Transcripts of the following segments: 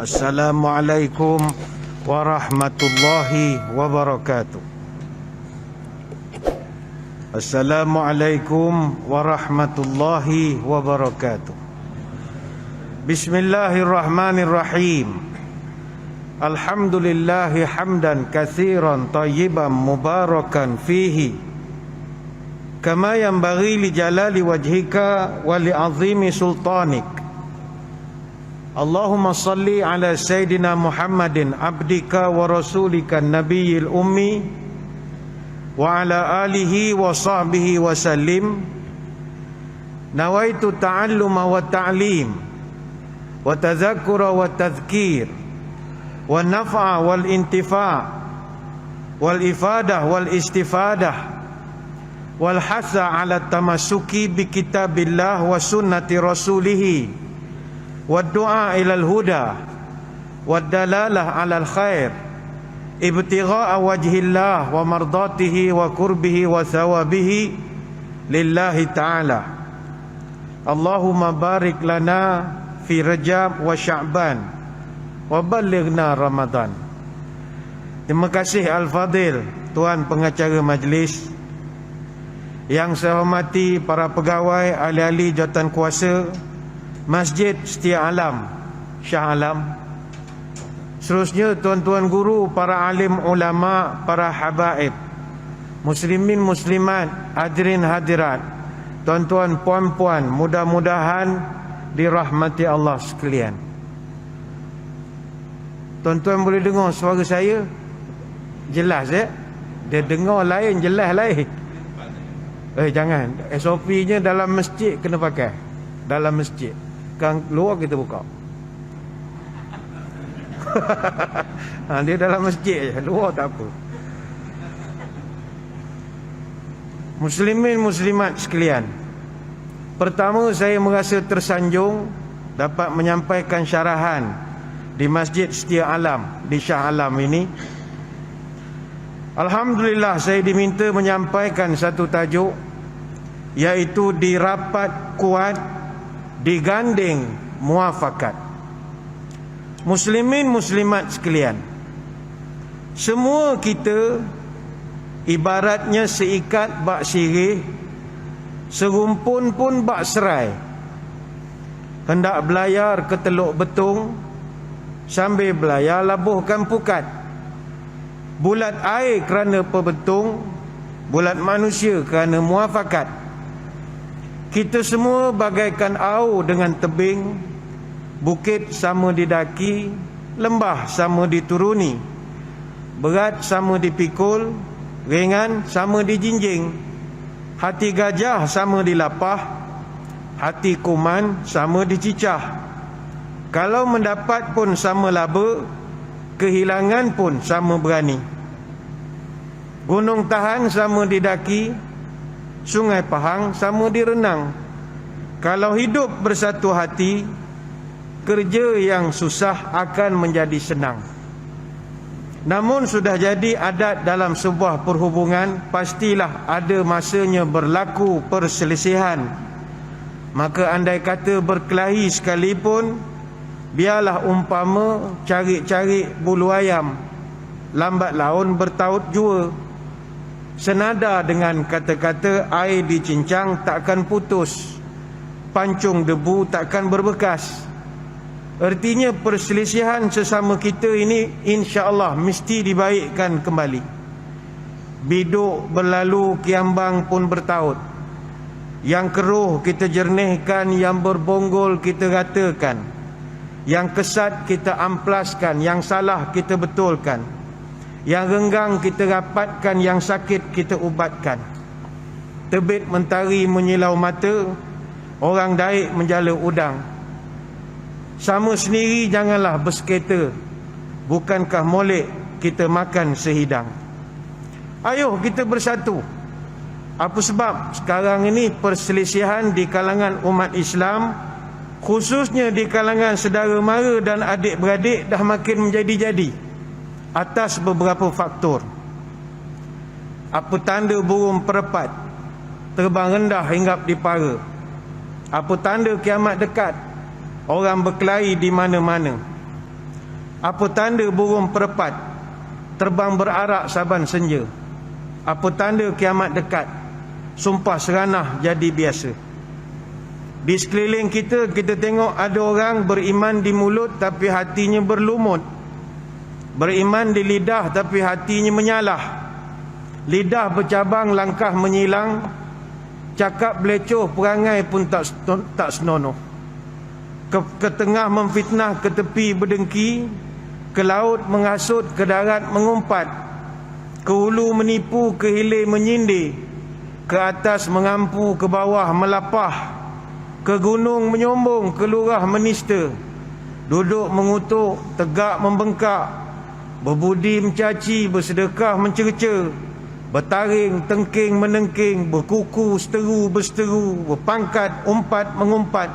Assalamualaikum warahmatullahi wabarakatuh. Assalamualaikum warahmatullahi wabarakatuh. Bismillahirrahmanirrahim. Alhamdulillahi hamdan katsiran tayyiban mubarakan fihi kama yanbaghi li jalali wajhika wa li azimi sultanik. Allahumma salli ala Sayyidina Muhammadin abdika wa rasulika nabiyil ummi wa ala alihi wa sahbihi wa sallim. Nawaitu ta'alluma wa ta'lim wa tadhakkura wa tadhkir wa naf'a wal intifa' wal ifadah wal istifadah wal hasa ala tamassuki bi kitabillah wa sunnati rasulihi والدعاء إلى الهدى والدلالة على الخير ابتغاء وجه الله ومرضاته وقربه وثوابه لله تعالى. اللهم بارك لنا في رجب وشعبان وبلغنا رمضان. Terima kasih Al-Fadil Tuan Pengacara Majlis, yang saya hormati para pegawai, ahli-ahli jawatan kuasa Masjid Setia Alam Shah Alam, seterusnya tuan-tuan guru, para alim ulama, para habaib, muslimin muslimat, hadirin hadirat, tuan-tuan puan-puan, mudah-mudahan dirahmati Allah sekalian. Tuan-tuan boleh dengar suara saya jelas ya? Dia dengar lain, jelas lain. Jangan, SOP-nya dalam masjid kena pakai. Dalam masjid, kan luar kita buka. Dia dalam masjid je, luar tak apa. Muslimin muslimat sekalian, pertama saya merasa tersanjung dapat menyampaikan syarahan di Masjid Setia Alam di Shah Alam ini. Alhamdulillah, saya diminta menyampaikan satu tajuk, iaitu di rapat kuat diganding muafakat. Muslimin muslimat sekalian, semua kita ibaratnya seikat bak sirih, serumpun pun bak serai. Hendak belayar ke Teluk Betung, sambil belayar labuhkan pukat. Bulat air kerana perbetung, bulat manusia kerana muafakat. Kita semua bagaikan au dengan tebing, bukit sama didaki, lembah sama dituruni, berat sama dipikul, ringan sama dijinjing. Hati gajah sama dilapah, hati kuman sama dicicah. Kalau mendapat pun sama laba, kehilangan pun sama berani. Gunung Tahan sama didaki, Sungai Pahang sama direnang. Kalau hidup bersatu hati, kerja yang susah akan menjadi senang. Namun sudah jadi adat dalam sebuah perhubungan, pastilah ada masanya berlaku perselisihan. Maka andai kata berkelahi sekalipun, biarlah umpama cari-cari bulu ayam, lambat laun bertaut jua. Senada dengan kata-kata air dicincang takkan putus, pancung debu takkan berbekas. Artinya perselisihan sesama kita ini insya-Allah mesti dibaikkan kembali. Biduk berlalu, kiambang pun bertaut. Yang keruh kita jernihkan, yang berbonggol kita ratakan. Yang kesat kita amplaskan, yang salah kita betulkan. Yang renggang kita rapatkan, yang sakit kita ubatkan. Terbit mentari menyilau mata, orang daik menjala udang. Sama sendiri janganlah berseketa, bukankah molek kita makan sehidang. Ayuh kita bersatu. Apa sebab sekarang ini perselisihan di kalangan umat Islam, khususnya di kalangan saudara mara dan adik-beradik, dah makin menjadi-jadi atas beberapa faktor. Apa tanda burung perempat terbang rendah hinggap di para? Apa tanda kiamat dekat? Orang berkelahi di mana-mana. Apa tanda burung perpat terbang berarak saban senja? Apa tanda kiamat dekat? Sumpah seranah jadi biasa. Di sekeliling kita, kita tengok ada orang beriman di mulut tapi hatinya berlumut, beriman di lidah tapi hatinya menyalah. Lidah bercabang, langkah menyilang, cakap belecoh, perangai pun tak senonoh. Ke tengah memfitnah, ke tepi berdengki, ke laut menghasut, ke darat mengumpat, ke hulu menipu, ke hilir menyindir, ke atas mengampu, ke bawah melapah, ke gunung menyombong, ke lurah menista, duduk mengutuk, tegak membengkak, berbudi mencaci, bersedekah mencerca, bertaring, tengking, menengking, berkuku, seteru, berseteru, berpangkat, umpat, mengumpat,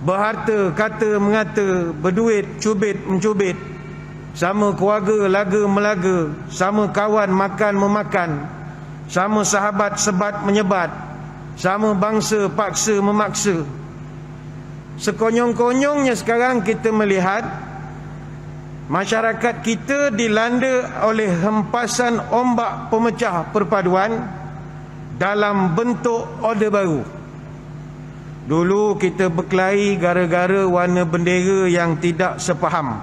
berharta, kata, mengata, berduit, cubit, mencubit, sama keluarga, laga, melaga, sama kawan, makan, memakan, sama sahabat, sebat, menyebat, sama bangsa, paksa, memaksa. Sekonyong-konyongnya sekarang kita melihat masyarakat kita dilanda oleh hempasan ombak pemecah perpaduan dalam bentuk Orde Baru. Dulu kita berkelahi gara-gara warna bendera yang tidak sepaham.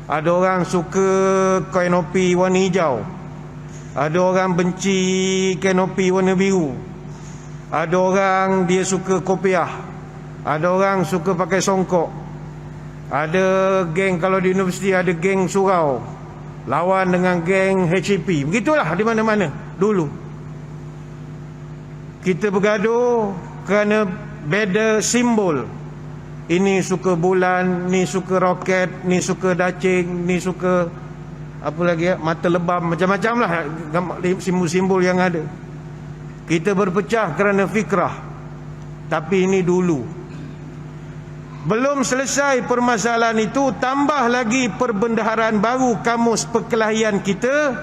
Ada orang suka kanopi warna hijau, ada orang benci kanopi warna biru, ada orang dia suka kopiah, ada orang suka pakai songkok, ada geng, kalau di universiti ada geng surau lawan dengan geng HCP. Begitulah di mana-mana dulu. Kita bergaduh kerana beza simbol. Ini suka bulan, ni suka roket, ni suka dacing, ni suka apa lagi ya, mata lebam, macam-macam lah simbol-simbol yang ada. Kita berpecah kerana fikrah. Tapi ini dulu. Belum selesai permasalahan itu, tambah lagi perbendaharaan baru kamus perkelahian kita,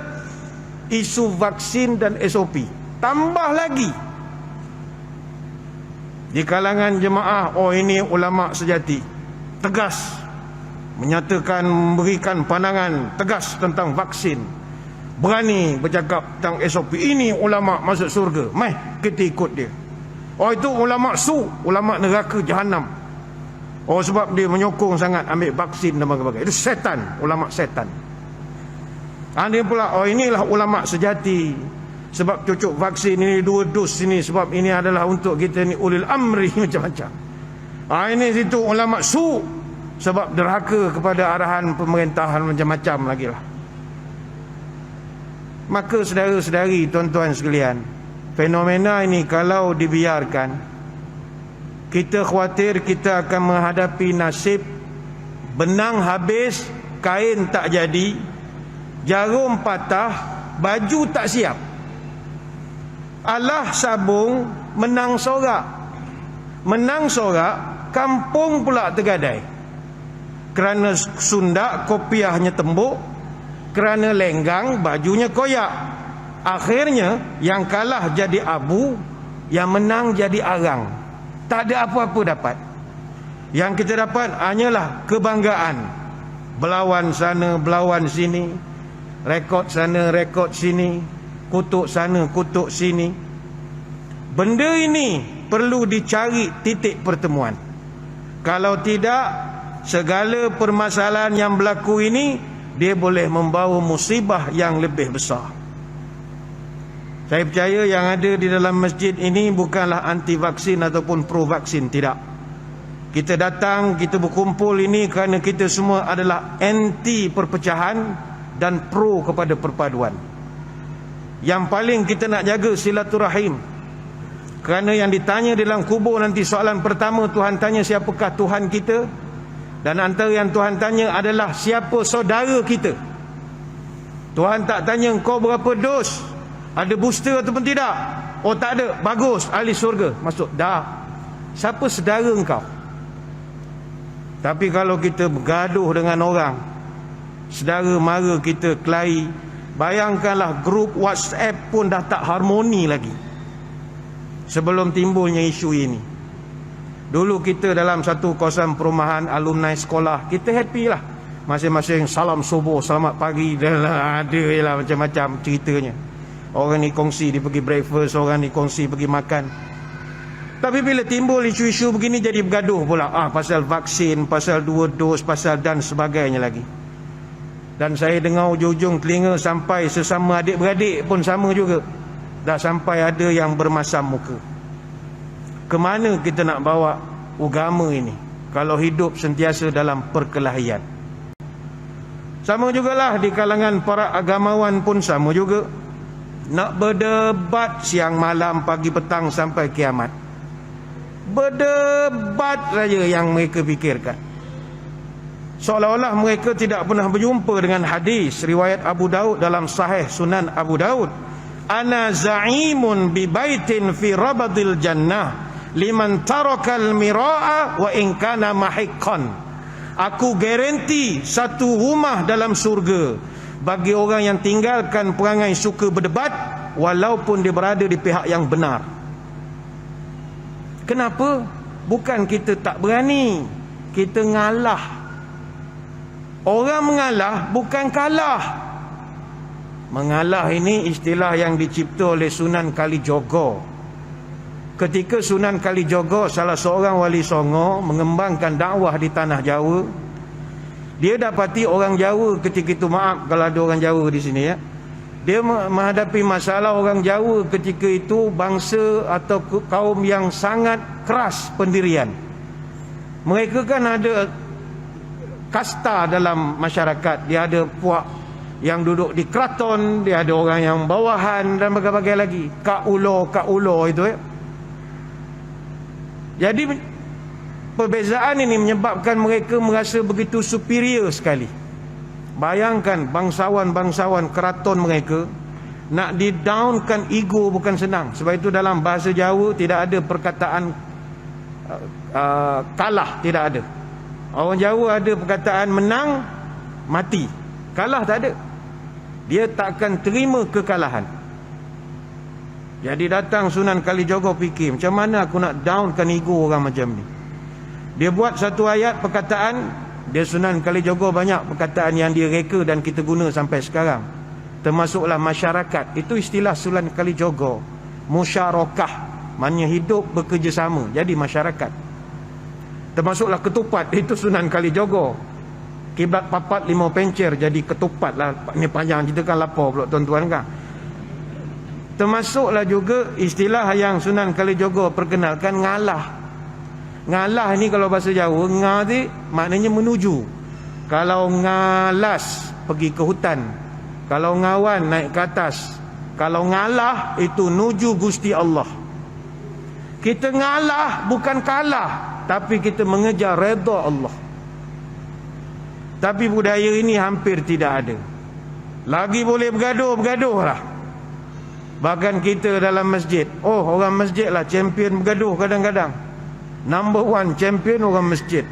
isu vaksin dan SOP. Tambah lagi. Di kalangan jemaah, oh ini ulama sejati, tegas menyatakan, memberikan pandangan tegas tentang vaksin, berani bercakap tentang SOP. Ini ulama masuk surga, mai kita ikut dia. Oh itu ulama ulama neraka jahanam. Oh sebab dia menyokong sangat ambil vaksin dan sebagainya. Itu setan, ulama setan. Ada pula, oh inilah ulama sejati, sebab cucuk vaksin ini 2 dos ini, sebab ini adalah untuk kita ni ulil amri, macam-macam. Ini situ ulama sebab derhaka kepada arahan pemerintahan, macam-macam lagi lah. Maka saudara-saudari, tuan-tuan sekalian, fenomena ini kalau dibiarkan, kita khawatir kita akan menghadapi nasib benang habis, kain tak jadi, jarum patah, baju tak siap, alah sabung menang sorak. Menang sorak, kampung pula tergadai. Kerana sundak, kopiahnya tembuk. Kerana lenggang, bajunya koyak. Akhirnya yang kalah jadi abu, yang menang jadi arang. Tak ada apa-apa dapat. Yang kita dapat hanyalah kebanggaan. Berlawan sana, berlawan sini, rekod sana, rekod sini, kutuk sana, kutuk sini. Benda ini perlu dicari titik pertemuan. Kalau tidak, segala permasalahan yang berlaku ini, dia boleh membawa musibah yang lebih besar. Saya percaya yang ada di dalam masjid ini bukanlah anti vaksin ataupun pro vaksin, tidak. Kita datang, kita berkumpul ini kerana kita semua adalah anti perpecahan dan pro kepada perpaduan. Yang paling kita nak jaga silaturahim. Kerana yang ditanya dalam kubur nanti, soalan pertama Tuhan tanya siapakah Tuhan kita, dan antara yang Tuhan tanya adalah siapa saudara kita. Tuhan tak tanya kau berapa dos, ada booster ataupun tidak. Oh tak ada, bagus, ahli syurga, masuk. Dah, siapa saudara engkau? Tapi kalau kita bergaduh dengan orang, saudara mara kita kelahi, bayangkanlah grup WhatsApp pun dah tak harmoni lagi sebelum timbulnya isu ini. Dulu kita dalam satu kawasan perumahan alumni sekolah, kita happy lah. masing-masing salam subuh, selamat pagi, dan ada lah macam-macam ceritanya. Orang ni kongsi dia pergi breakfast, orang ni kongsi pergi makan. Tapi bila timbul isu-isu begini jadi bergaduh pula. Pasal vaksin, pasal 2 dos, pasal dan sebagainya lagi. Dan saya dengar ujung-ujung telinga sampai sesama adik-beradik pun sama juga. Dah sampai ada yang bermasam muka. Kemana kita nak bawa agama ini kalau hidup sentiasa dalam perkelahian? Sama jugalah di kalangan para agamawan pun sama juga. Nak berdebat siang malam, pagi petang sampai kiamat. Berdebat saja yang mereka fikirkan. Seolah-olah mereka tidak pernah berjumpa dengan hadis riwayat Abu Daud dalam Sahih Sunan Abu Daud. Ana za'imun bi baitin fi rabadil jannah liman tarakal mira'a wa in kana mahiqqan. Aku garanti satu rumah dalam surga bagi orang yang tinggalkan perangai suka berdebat walaupun dia berada di pihak yang benar. Kenapa? Bukan kita tak berani, kita ngalah. Orang mengalah bukan kalah. Mengalah ini istilah yang dicipta oleh Sunan Kalijogo. Ketika Sunan Kalijogo, salah seorang wali songo, mengembangkan dakwah di tanah Jawa, dia dapati orang Jawa ketika itu, maaf kalau ada orang Jawa di sini ya, dia menghadapi masalah orang Jawa ketika itu bangsa atau kaum yang sangat keras pendirian. Mereka kan ada kasta dalam masyarakat. Dia ada puak yang duduk di keraton, dia ada orang yang bawahan dan berbagai-bagai lagi. Kak ulo itu ya. Jadi perbezaan ini menyebabkan mereka merasa begitu superior sekali. Bayangkan bangsawan-bangsawan keraton mereka nak di-downkan ego bukan senang. Sebab itu dalam bahasa Jawa tidak ada perkataan kalah, tidak ada. Orang Jawa ada perkataan menang, mati. Kalah tak ada. Dia takkan terima kekalahan. Jadi datang Sunan Kalijogo fikir, macam mana aku nak downkan ego orang macam ni. Dia buat satu ayat perkataan. Dia Sunan Kalijogo banyak perkataan yang dia reka dan kita guna sampai sekarang. Termasuklah masyarakat. Itu istilah Sunan Kalijogo. Musyarakah, maknanya hidup bekerjasama, jadi masyarakat. Termasuklah ketupat, itu Sunan Kalijogo. Kiblat papat 5 pencer jadi ketupat lah. Ini panjang cerita kan, lapar pula tuan-tuan kan. Termasuklah juga istilah yang Sunan Kalijogo perkenalkan, ngalah. Ngalah ni kalau bahasa Jawa, ngah maknanya menuju. Kalau ngalas pergi ke hutan, kalau ngawan naik ke atas, kalau ngalah itu nuju Gusti Allah. Kita ngalah bukan kalah, tapi kita mengejar redha Allah. Tapi budaya ini hampir tidak ada. Lagi boleh bergaduh lah. Bahkan kita dalam masjid, orang masjid lah champion bergaduh kadang-kadang. Number 1 champion orang masjid.